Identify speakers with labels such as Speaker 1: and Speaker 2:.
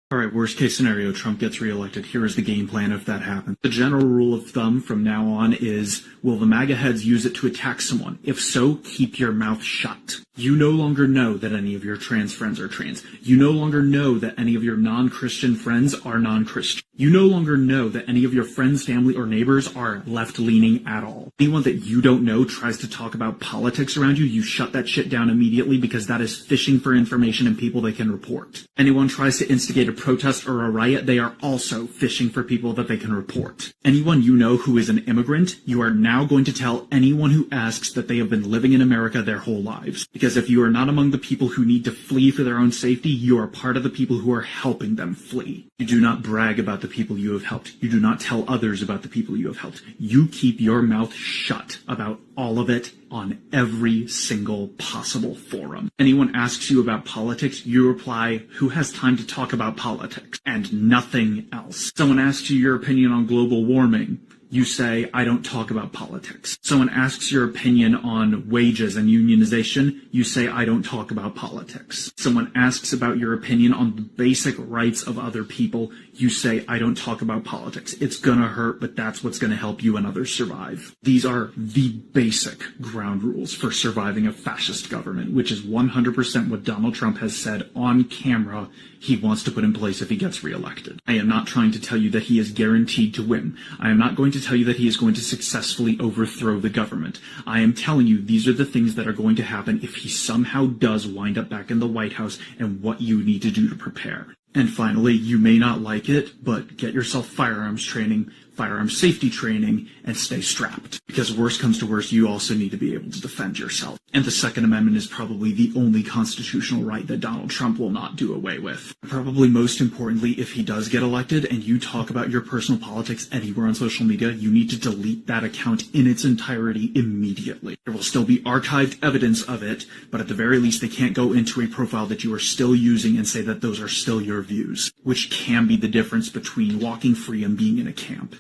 Speaker 1: Alright, worst case scenario, Trump gets reelected. Here is the game plan if that happens. The general rule of thumb from now on is, will the MAGA heads use it to attack someone? If so, keep your mouth shut. You no longer know that any of your trans friends are trans. You no longer know that any of your non-Christian friends are non-Christian. You no longer know that any of your friends, family, or neighbors are left-leaning at all. Anyone that you don't know tries to talk about politics around you, you shut that shit down immediately because that is fishing for information and people they can report. Anyone tries to instigate a protest or a riot, they are also fishing for people that they can report. Anyone you know who is an immigrant, you are now going to tell anyone who asks that they have been living in America their whole lives. Because if you are not among the people who need to flee for their own safety, you are part of the people who are helping them flee. You do not brag about the people you have helped. You do not tell others about the people you have helped. You keep your mouth shut about all of it on every single possible forum. Anyone asks you about politics, you reply, who has time to talk about politics? And nothing else. Someone asks you your opinion on global warming. You say, I don't talk about politics. Someone asks your opinion on wages and unionization. You say, I don't talk about politics. Someone asks about your opinion on the basic rights of other people. You say, I don't talk about politics. It's gonna hurt, but that's what's gonna help you and others survive. These are the basic ground rules for surviving a fascist government, which is 100% what Donald Trump has said on camera he wants to put in place if he gets reelected. I am not trying to tell you that he is guaranteed to win. I am not going to tell you that he is going to successfully overthrow the government. I am telling you these are the things that are going to happen if he somehow does wind up back in the White House and what you need to do to prepare. And finally, you may not like it, but get yourself firearms training, firearms safety training, and stay strapped. Because worst comes to worst, you also need to be able to defend yourself. And the Second Amendment is probably the only constitutional right that Donald Trump will not do away with. Probably most importantly, if he does get elected and you talk about your personal politics anywhere on social media, you need to delete that account in its entirety immediately. There will still be archived evidence of it, but at the very least they can't go into a profile that you are still using and say that those are still your views, which can be the difference between walking free and being in a camp.